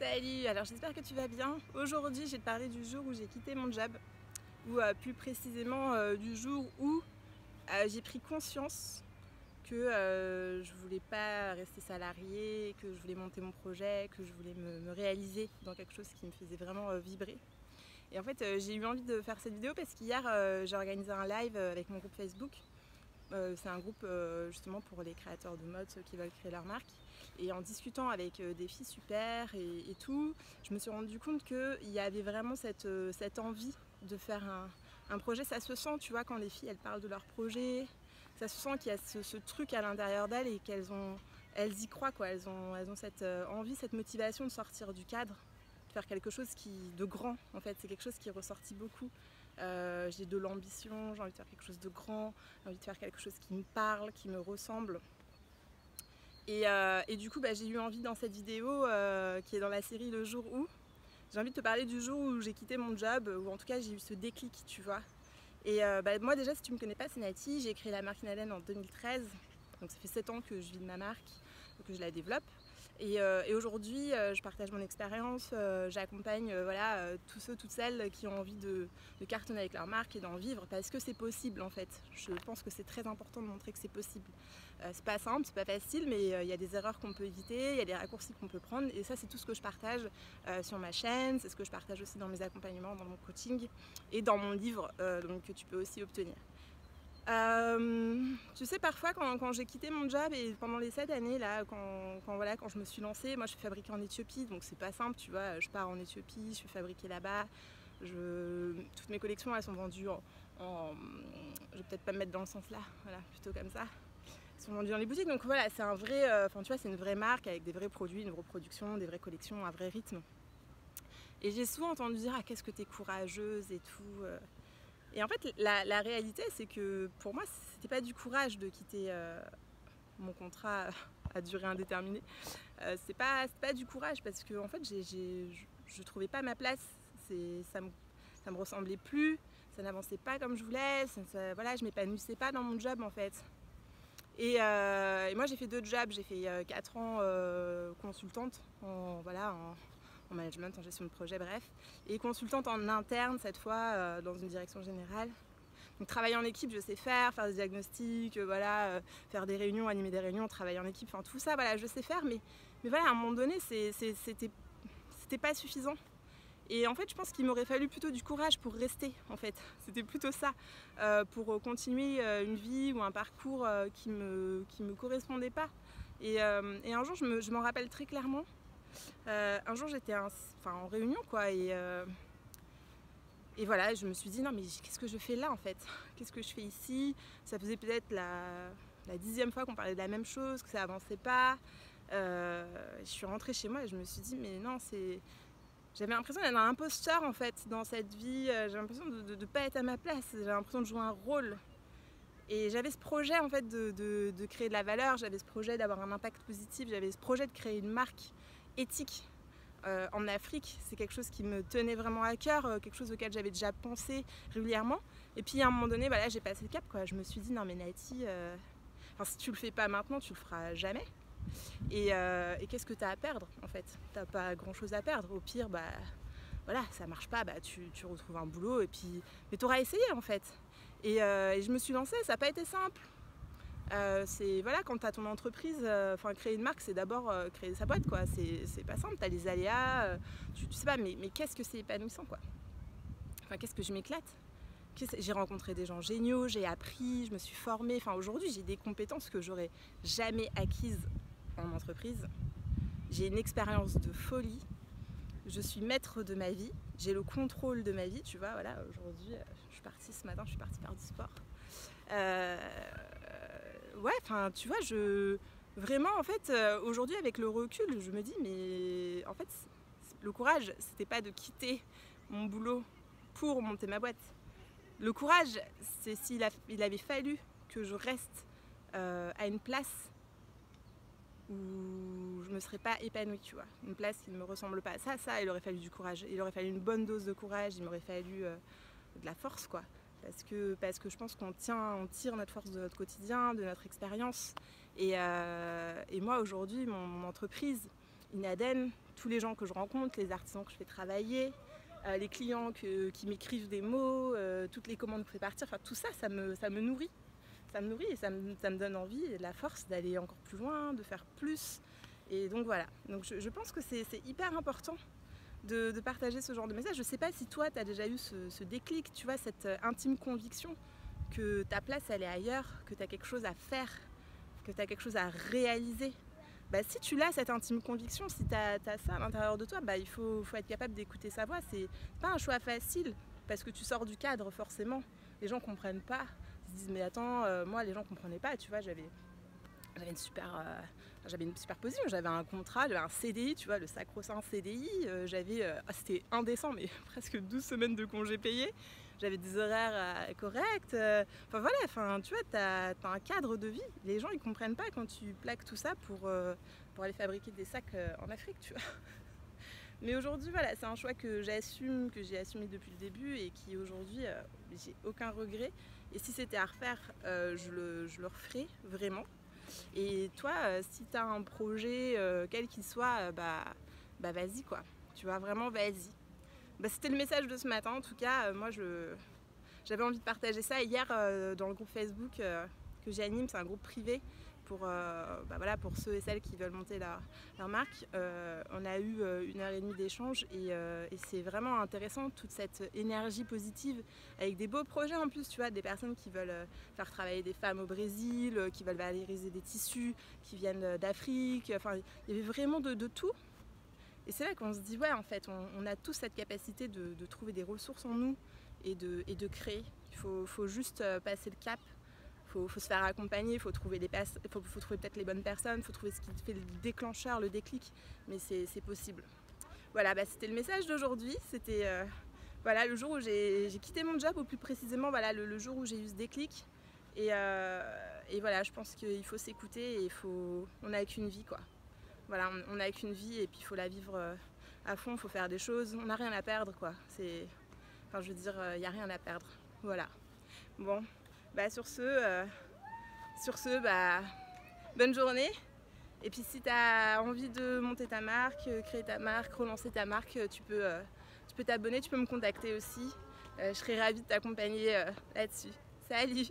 Salut, alors j'espère que tu vas bien. Aujourd'hui, je vais te parler du jour où j'ai quitté mon job, ou plus précisément du jour où j'ai pris conscience que je voulais pas rester salariée, que je voulais monter mon projet, que je voulais me réaliser dans quelque chose qui me faisait vraiment vibrer. Et en fait, j'ai eu envie de faire cette vidéo parce qu'hier, j'ai organisé un live avec mon groupe Facebook. C'est un groupe justement pour les créateurs de mode, ceux qui veulent créer leur marque. Et en discutant avec des filles super et tout, je me suis rendu compte qu'il y avait vraiment cette envie de faire un projet. Ça se sent, tu vois, quand les filles elles parlent de leur projet, ça se sent qu'il y a ce truc à l'intérieur d'elles et elles y croient, quoi. Elles ont cette envie, cette motivation de sortir du cadre, de faire quelque chose de grand. En fait, c'est quelque chose qui est ressorti beaucoup. J'ai de l'ambition, j'ai envie de faire quelque chose de grand, j'ai envie de faire quelque chose qui me parle, qui me ressemble. Et du coup, j'ai eu envie dans cette vidéo qui est dans la série Le jour où, j'ai envie de te parler du jour où j'ai quitté mon job, ou en tout cas j'ai eu ce déclic, tu vois. Et moi déjà, si tu me connais pas, c'est Nati, j'ai créé la marque Inalène en 2013, donc ça fait 7 ans que je vis de ma marque, que je la développe. Et aujourd'hui, je partage mon expérience, j'accompagne tous ceux, toutes celles qui ont envie de cartonner avec leur marque et d'en vivre, parce que c'est possible en fait. Je pense que c'est très important de montrer que c'est possible. C'est pas simple, c'est pas facile, mais il y a des erreurs qu'on peut éviter, il y a des raccourcis qu'on peut prendre, et ça c'est tout ce que je partage sur ma chaîne, c'est ce que je partage aussi dans mes accompagnements, dans mon coaching et dans mon livre donc, que tu peux aussi obtenir. Tu sais, parfois quand j'ai quitté mon job et pendant les 7 années là, quand je me suis lancée, moi je suis fabriquée en Éthiopie, donc c'est pas simple, tu vois, je pars en Éthiopie, je suis fabriquée là-bas, toutes mes collections elles sont vendues je vais peut-être pas me mettre dans le sens là, voilà, plutôt comme ça. Elles sont vendues dans les boutiques, donc voilà, c'est un vrai, tu vois, c'est une vraie marque avec des vrais produits, une vraie production, des vraies collections, un vrai rythme. Et j'ai souvent entendu dire ah qu'est-ce que t'es courageuse et tout. Et en fait, la réalité, c'est que pour moi, c'était pas du courage de quitter mon contrat à durée indéterminée. C'est pas du courage parce que en fait, je trouvais pas ma place. Ça me ressemblait plus, ça n'avançait pas comme je voulais. Voilà, je m'épanouissais pas dans mon job en fait. Et moi, j'ai fait 2 jobs. J'ai fait 4 ans consultante en management, en gestion de projet, bref, et consultante en interne cette fois dans une direction générale. Donc travailler en équipe, je sais faire des diagnostics, faire des réunions, animer des réunions, travailler en équipe, enfin tout ça, voilà, je sais faire, mais voilà, à un moment donné, c'était pas suffisant. Et en fait, je pense qu'il m'aurait fallu plutôt du courage pour rester, en fait. C'était plutôt ça, pour continuer une vie ou un parcours qui me correspondait pas. Et un jour, je m'en rappelle très clairement. Un jour j'étais en réunion quoi et voilà, je me suis dit non mais qu'est-ce que je fais là en fait? Qu'est-ce que je fais ici? Ça faisait peut-être la 10e fois qu'on parlait de la même chose, que ça avançait pas. Je suis rentrée chez moi et je me suis dit mais non, j'avais l'impression d'être un imposteur en fait dans cette vie, j'ai l'impression de ne pas être à ma place, j'ai l'impression de jouer un rôle. Et j'avais ce projet en fait de créer de la valeur, j'avais ce projet d'avoir un impact positif, j'avais ce projet de créer une marque éthique en Afrique. C'est quelque chose qui me tenait vraiment à cœur, quelque chose auquel j'avais déjà pensé régulièrement. Et puis à un moment donné, voilà, j'ai passé le cap, quoi. Je me suis dit non mais Nati, si tu le fais pas maintenant, tu le feras jamais. Et qu'est-ce que tu as à perdre en fait? T'as pas grand chose à perdre. Au pire, voilà, ça marche pas, tu retrouves un boulot et puis mais t'auras essayé en fait. Et je me suis lancée, ça n'a pas été simple. Voilà, quand tu as ton entreprise, créer une marque, c'est d'abord créer sa boîte, quoi. C'est pas simple, tu as les aléas, tu sais pas, mais qu'est-ce que c'est épanouissant, quoi. Qu'est-ce que je m'éclate. J'ai rencontré des gens géniaux, j'ai appris, je me suis formée. Aujourd'hui, j'ai des compétences que j'aurais jamais acquises en entreprise. J'ai une expérience de folie. Je suis maître de ma vie, j'ai le contrôle de ma vie, tu vois, voilà, aujourd'hui, je suis partie ce matin, je suis partie faire du sport. Tu vois, vraiment, en fait, aujourd'hui, avec le recul, je me dis, mais en fait, le courage, c'était pas de quitter mon boulot pour monter ma boîte. Le courage, c'est il avait fallu que je reste à une place où je me serais pas épanouie, tu vois, une place qui ne me ressemble pas. Ça, il aurait fallu du courage, il aurait fallu une bonne dose de courage, il m'aurait fallu de la force, quoi. Parce que je pense qu'on tire notre force de notre quotidien, de notre expérience. Et moi, aujourd'hui, mon entreprise Inaden, tous les gens que je rencontre, les artisans que je fais travailler, les clients qui m'écrivent des mots, toutes les commandes que je fais partir, enfin tout ça, ça me nourrit. Ça me nourrit et ça me donne envie et de la force d'aller encore plus loin, de faire plus. Et donc voilà, donc je pense que c'est hyper important de partager ce genre de message. Je ne sais pas si toi, tu as déjà eu ce déclic, tu vois, cette intime conviction que ta place, elle est ailleurs, que tu as quelque chose à faire, que tu as quelque chose à réaliser. Bah, si tu l'as, cette intime conviction, si tu as ça à l'intérieur de toi, bah, il faut être capable d'écouter sa voix. C'est pas un choix facile, parce que tu sors du cadre, forcément. Les gens ne comprennent pas. Ils se disent, mais attends, moi, les gens ne comprenaient pas, tu vois, j'avais une super position, j'avais un contrat, j'avais un CDI, tu vois, le sacro-saint CDI, c'était indécent, mais presque 12 semaines de congés payés, j'avais des horaires corrects, enfin voilà, tu vois, t'as un cadre de vie, les gens ils comprennent pas quand tu plaques tout ça pour aller fabriquer des sacs en Afrique, tu vois. Mais aujourd'hui, voilà, c'est un choix que j'ai assumé depuis le début et qui aujourd'hui, j'ai aucun regret. Et si c'était à refaire, je le referais vraiment. Et toi, si tu as un projet, quel qu'il soit, bah vas-y quoi. Tu vois, vraiment vas-y. Bah, c'était le message de ce matin. En tout cas, moi, j'avais envie de partager ça. Hier, dans le groupe Facebook que j'anime, c'est un groupe privé pour ceux et celles qui veulent monter leur marque. On a eu 1h30 d'échange et c'est vraiment intéressant, toute cette énergie positive avec des beaux projets en plus, tu vois, des personnes qui veulent faire travailler des femmes au Brésil, qui veulent valoriser des tissus qui viennent d'Afrique. Enfin, il y avait vraiment de tout. Et c'est là qu'on se dit, ouais, en fait, on a tous cette capacité de trouver des ressources en nous et de créer. Il faut juste passer le cap. Faut se faire accompagner, faut trouver peut-être les bonnes personnes, faut trouver ce qui fait le déclencheur, le déclic, mais c'est possible. Voilà, bah, c'était le message d'aujourd'hui. C'était voilà, le jour où j'ai quitté mon job, ou plus précisément voilà, le jour où j'ai eu ce déclic. Et voilà, je pense qu'il faut s'écouter et on n'a qu'une vie quoi. Voilà, on n'a qu'une vie et puis il faut la vivre à fond, il faut faire des choses, on n'a rien à perdre quoi. Enfin je veux dire, il n'y a rien à perdre. Voilà. Bon, bah sur ce, bonne journée. Et puis si tu as envie de monter ta marque, créer ta marque, relancer ta marque, tu peux t'abonner, tu peux me contacter aussi. Je serai ravie de t'accompagner là-dessus. Salut!